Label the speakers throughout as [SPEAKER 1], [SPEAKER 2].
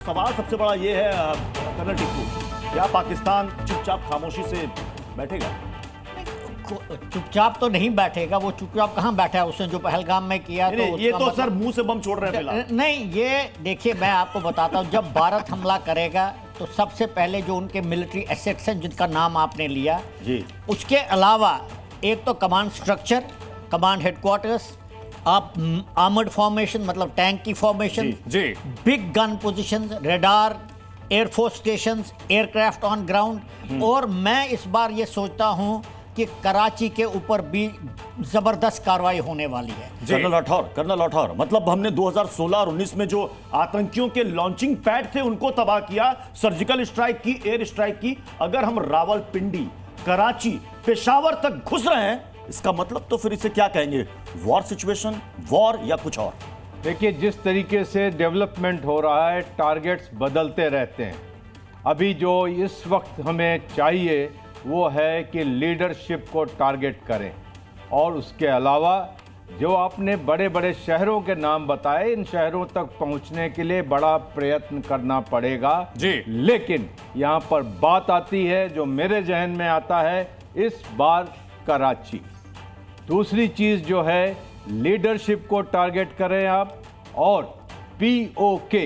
[SPEAKER 1] सवाल सबसे बड़ा ये है कर्नल टिक्कू, क्या पाकिस्तान चुपचाप खामोशी से बैठेगा?
[SPEAKER 2] चुपचाप तो नहीं बैठेगा। वो चुपचाप कहाँ बैठा है? उसने जो पहलगाम में किया तो
[SPEAKER 1] ये तो सर मुंह से बम छोड़ रहे हैं फिलहाल।
[SPEAKER 2] नहीं, ये देखिए मैं आपको बताता हूँ, जब भारत हमला करेगा तो सबसे पहले जो उनके मिलिट्री एसेट्स हैं जिनका नाम आपने लिया
[SPEAKER 1] जी,
[SPEAKER 2] उसके अलावा एक तो कमांड स्ट्रक्चर, कमांड हेडक्वार्टर्स, आप आर्मर्ड फॉर्मेशन मतलब टैंक की फॉर्मेशन,
[SPEAKER 3] जी
[SPEAKER 2] big gun positions, radar, air force stations, aircraft on ground. और मैं इस बार ये सोचता हूं कि कराची के ऊपर भी जबरदस्त कार्रवाई होने वाली है।
[SPEAKER 1] कर्नल राठौर, मतलब हमने 2016 और 19 में जो आतंकियों के लॉन्चिंग पैड थे उनको तबाह किया, सर्जिकल स्ट्राइक की, एयर स्ट्राइक की। अगर हम रावलपिंडी, कराची, पेशावर तक घुस रहे हैं, इसका मतलब तो फिर इसे क्या कहेंगे? वॉर सिचुएशन, वॉर या कुछ और?
[SPEAKER 4] देखिए, जिस तरीके से डेवलपमेंट हो रहा है, टारगेट्स बदलते रहते हैं। अभी जो इस वक्त हमें चाहिए वो है कि लीडरशिप को टारगेट करें, और उसके अलावा जो आपने बड़े बड़े शहरों के नाम बताए, इन शहरों तक पहुंचने के लिए बड़ा प्रयत्न करना पड़ेगा
[SPEAKER 3] जी।
[SPEAKER 4] लेकिन यहां पर बात आती है, जो मेरे जहन में आता है इस बार कराची। दूसरी चीज जो है, लीडरशिप को टारगेट करें आप, और पीओके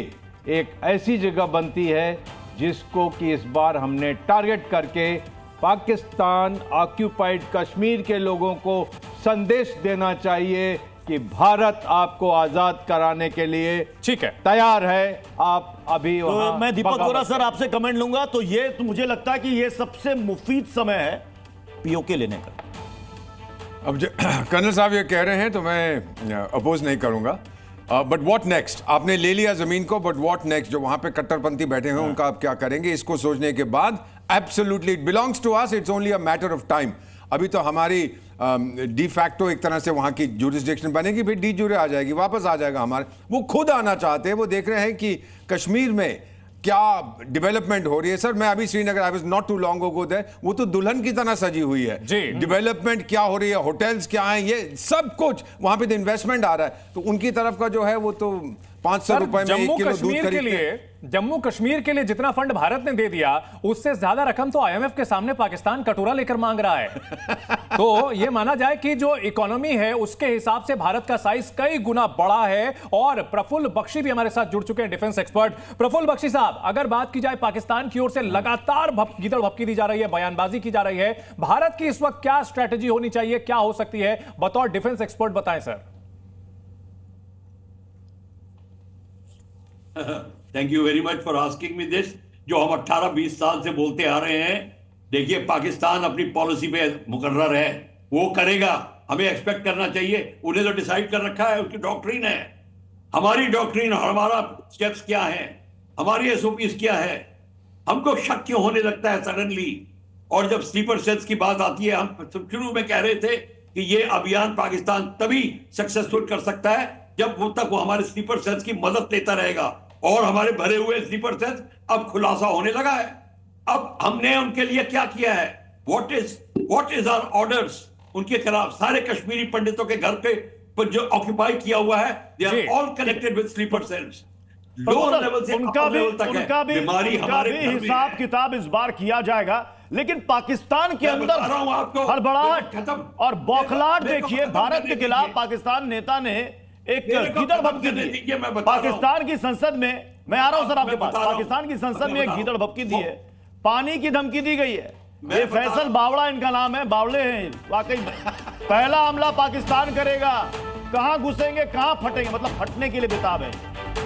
[SPEAKER 4] एक ऐसी जगह बनती है जिसको कि इस बार हमने टारगेट करके पाकिस्तान ऑक्यूपाइड कश्मीर के लोगों को संदेश देना चाहिए कि भारत आपको आजाद कराने के लिए
[SPEAKER 3] ठीक है,
[SPEAKER 4] तैयार है। आप अभी
[SPEAKER 1] तो मैं दीपक बोरा सर आपसे कमेंट लूंगा। तो ये तो मुझे लगता है कि ये सबसे मुफीद समय है पीओके लेने का।
[SPEAKER 5] अब कर्नल साहब ये कह रहे हैं तो मैं अपोज नहीं करूंगा, बट व्हाट नेक्स्ट? आपने ले लिया जमीन को, बट व्हाट नेक्स्ट? जो वहां पे कट्टरपंथी बैठे हैं उनका आप क्या करेंगे? इसको सोचने के बाद absolutely it belongs to us, it's only a matter of time. अभी तो हमारी डी फैक्टो एक तरह से वहां की जुरिस्डिक्शन बनेगी, फिर डी जुरे आ जाएगी, वापस आ जाएगा हमारे। वो खुद आना चाहते हैं, वो देख रहे हैं कि कश्मीर में क्या डेवलपमेंट हो रही है। सर मैं अभी Srinagar, I was not too long ago there, वो तो दुल्हन की तरह सजी हुई है
[SPEAKER 3] जी।
[SPEAKER 5] डेवलपमेंट क्या हो रही है, होटल्स क्या हैं, ये सब कुछ वहां पे तो इन्वेस्टमेंट आ रहा है। तो उनकी तरफ का जो है वो तो 500 रुपए में 1 किलो दूध खरीदते।
[SPEAKER 3] जम्मू कश्मीर के लिए जितना फंड भारत ने दे दिया, उससे ज्यादा रकम तो आईएमएफ के सामने पाकिस्तान कटोरा लेकर मांग रहा है। तो यह माना जाए कि जो इकोनॉमी है उसके हिसाब से भारत का साइज कई गुना बड़ा है। और प्रफुल्ल बख्शी भी हमारे साथ जुड़ चुके हैं, डिफेंस एक्सपर्ट। प्रफुल्ल बख्शी साहब, अगर बात की जाए पाकिस्तान की ओर से लगातार गीदड़ भपकी दी जा रही है, बयानबाजी की जा रही है, भारत की इस वक्त क्या स्ट्रैटेजी होनी चाहिए, क्या हो सकती है? बतौर डिफेंस एक्सपर्ट बताएं sir.
[SPEAKER 6] Thank you very much for asking me this. जो हम 18-20 साल से बोलते आ रहे हैं, देखिए पाकिस्तान अपनी पॉलिसी पे मुकर्रर है, वो करेगा, हमें एक्सपेक्ट करना चाहिए। उन्हें तो डिसाइड कर रखा है, उसकी डॉक्ट्रिन है। हमारी डॉक्ट्रिन, हमारा स्टेप्स क्या है, हमारी एसओपीज क्या है, हमको शक क्यों होने लगता है सडनली? और जब स्लीपर सेल्स की बात आती है, हम शुरू में कह रहे थे कि ये अभियान पाकिस्तान तभी सक्सेसफुल कर सकता है जब वो हमारे स्लीपर सेल्स की मदद लेता रहेगा। और हमारे भरे हुए स्लीपर सेल्स अब खुलासा होने लगा है। अब हमने उनके लिए क्या किया है? व्हाट इज आवर ऑर्डर्स उनके खिलाफ? सारे कश्मीरी पंडितों के घर पे जो ऑक्यूपाई किया हुआ है, they are all connected with sleeper cells. Lower level से
[SPEAKER 1] उनका भी
[SPEAKER 6] बीमारी हमारे
[SPEAKER 1] हिसाब किताब इस बार किया जाएगा। लेकिन पाकिस्तान के अंदर हड़बड़ाहट और बौखलाहट देखिए, भारत के खिलाफ पाकिस्तान नेता ने एक गीदड़ भपकी दी पाकिस्तान की संसद में। मैं आ रहा हूं सर आपके पास। पाकिस्तान की संसद में एक गीदड़ भपकी दी है, पानी की धमकी दी गई है। ये फैसल बावड़ा इनका नाम है, बावड़े हैं वाकई में। पहला हमला पाकिस्तान करेगा, कहां घुसेंगे कहां फटेंगे, मतलब फटने के लिए बेताब है।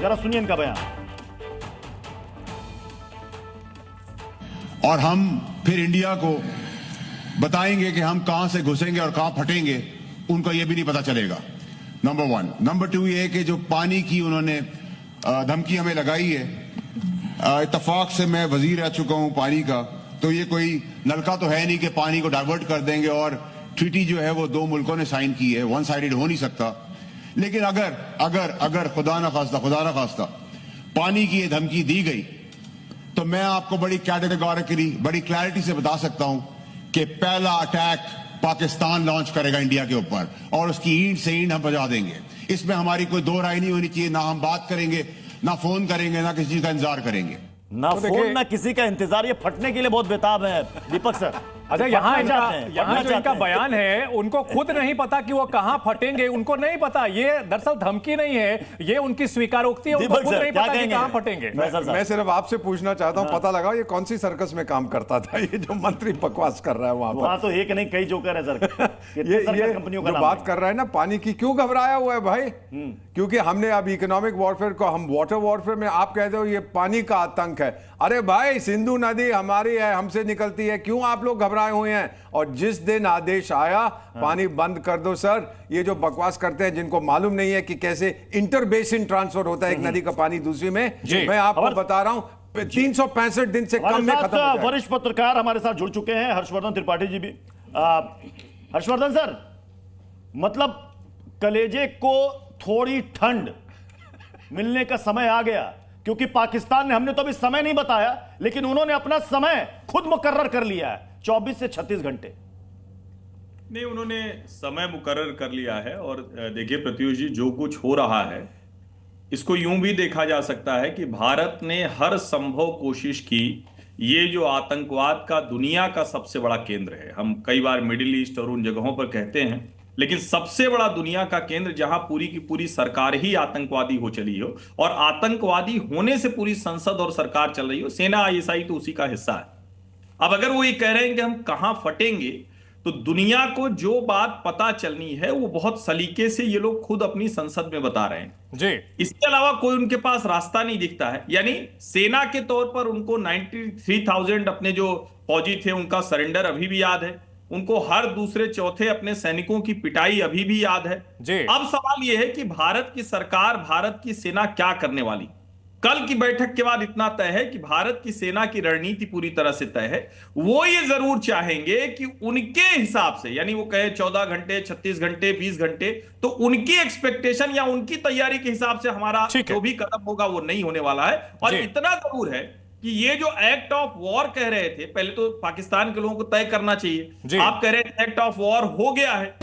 [SPEAKER 1] जरा सुनिए इनका बयान।
[SPEAKER 7] और हम फिर इंडिया को बताएंगे कि हम कहां से घुसेंगे और कहां फटेंगे, उनको यह भी नहीं पता चलेगा। नंबर 1। नंबर 2 ये कि जो पानी की उन्होंने धमकी हमें लगाई है, इत्तेफाक से मैं वजीर रह चुका हूं पानी का, तो ये कोई नलका तो है नहीं कि पानी को डाइवर्ट कर देंगे। और ट्रीटी जो है वो 2 मुल्कों ने साइन की है, वन साइडेड हो नहीं सकता। लेकिन अगर खुदा ना खास्ता पानी की ये धमकी दी गई, तो मैं आपको बड़ी कैटेगोरिकली, बड़ी क्लैरिटी से बता सकता हूं कि पहला अटैक पाकिस्तान लॉन्च करेगा इंडिया के ऊपर, और उसकी ईंट से ईंट हम बजा देंगे। इसमें हमारी कोई दो राय नहीं होनी चाहिए। ना हम बात करेंगे ना फोन करेंगे, ना किसी चीज का इंतजार करेंगे।
[SPEAKER 1] ना फोन ना किसी का इंतजार, ये फटने के लिए बहुत बेताब है दीपक सर।
[SPEAKER 3] अच्छा,
[SPEAKER 1] ये
[SPEAKER 3] यहाँ
[SPEAKER 1] फटना चाहते हैं,
[SPEAKER 3] यहाँ
[SPEAKER 1] फटना
[SPEAKER 3] जो
[SPEAKER 1] चाहते
[SPEAKER 3] इनका
[SPEAKER 1] हैं।
[SPEAKER 3] बयान है, उनको खुद नहीं पता कि वो कहां फटेंगे, उनको नहीं पता। ये दरअसल धमकी नहीं है, ये उनकी स्वीकारोक्ति है, उनको
[SPEAKER 1] दीपक
[SPEAKER 3] खुद
[SPEAKER 1] सर,
[SPEAKER 3] नहीं
[SPEAKER 1] क्या
[SPEAKER 3] पता कि
[SPEAKER 1] कहेंगे?
[SPEAKER 3] कहां फटेंगे।
[SPEAKER 1] फैसल साहब।
[SPEAKER 5] मैं सिर्फ आपसे पूछना चाहता हूं, पता लगाओ ये कौन सी सर्कस में काम करता था, ये जो मंत्री बकवास कर रहा है वहां पर।
[SPEAKER 1] वहां तो एक नहीं कई जोकर है सर। कितने
[SPEAKER 5] ये
[SPEAKER 1] सर्कस कंपनियों का
[SPEAKER 5] जो
[SPEAKER 1] नाम
[SPEAKER 5] बात
[SPEAKER 1] है?
[SPEAKER 5] कर रहा है ना पानी की, क्यों घबराया हुआ है भाई? क्योंकि हमने अब इकोनॉमिक वॉरफेयर को, हम वाटर वॉरफेयर में, आप कहते हो ये पानी का आतंक है। अरे भाई, सिंधु नदी हमारी है, हमसे निकलती है, क्यों आप लोग घबराए हुए हैं? और जिस दिन आदेश आया पानी बंद कर दो सर, ये जो बकवास करते हैं, जिनको मालूम नहीं है कि कैसे इंटर बेसिन ट्रांसफर होता है एक नदी का पानी दूसरी में, मैं आपको बता रहा हूं 365 दिन से कम में खत्म हो जाएगा।
[SPEAKER 1] वरिष्ठ पत्रकार हमारे साथ जुड़ चुके हैं, हर्षवर्धन त्रिपाठी जी भी। हर्षवर्धन सर, मतलब कलेजे को थोड़ी ठंड मिलने का समय आ गया, क्योंकि पाकिस्तान ने, हमने तो अभी समय नहीं बताया, लेकिन उन्होंने अपना समय खुद मुकर्रर कर लिया है, 24 से 36 घंटे।
[SPEAKER 8] नहीं, उन्होंने समय मुकर्रर कर लिया है। और देखिए प्रत्युष जी, जो कुछ हो रहा है इसको यूं भी देखा जा सकता है कि भारत ने हर संभव कोशिश की। ये जो आतंकवाद का दुनिया का सबसे बड़ा केंद्र है, हम कई बार मिडिल ईस्ट और उन जगहों पर कहते हैं, लेकिन सबसे बड़ा दुनिया का केंद्र जहां पूरी की पूरी सरकार ही आतंकवादी हो चली हो, और आतंकवादी होने से पूरी संसद और सरकार चल रही हो, सेना आईएसआई तो उसी का हिस्सा है। अब अगर वो ये कह रहे हैं कि हम कहां फटेंगे, तो दुनिया को जो बात पता चलनी है वो बहुत सलीके से ये लोग खुद अपनी संसद में बता रहे हैं
[SPEAKER 3] जी।
[SPEAKER 8] इसके अलावा कोई उनके पास रास्ता नहीं दिखता है। यानी सेना के तौर पर उनको 93,000 अपने जो फौजी थे उनका सरेंडर अभी भी याद है, उनको हर दूसरे चौथे अपने सैनिकों की पिटाई अभी भी याद है
[SPEAKER 3] जी।
[SPEAKER 8] अब सवाल यह है कि भारत की सरकार, भारत की सेना क्या करने वाली। कल की बैठक के बाद इतना तय है कि भारत की सेना की रणनीति पूरी तरह से तय है। वो ये जरूर चाहेंगे कि उनके हिसाब से, यानी वो कहे 14 घंटे, 36 घंटे, 20 घंटे, तो उनकी एक्सपेक्टेशन या उनकी तैयारी के हिसाब से हमारा जो भी कदम होगा वो नहीं होने वाला है। और इतना जरूर है कि ये जो एक्ट ऑफ वॉर कह रहे थे, पहले तो पाकिस्तान के लोगों को तय करना चाहिए। आप कह रहे हैं एक्ट ऑफ वॉर हो गया है,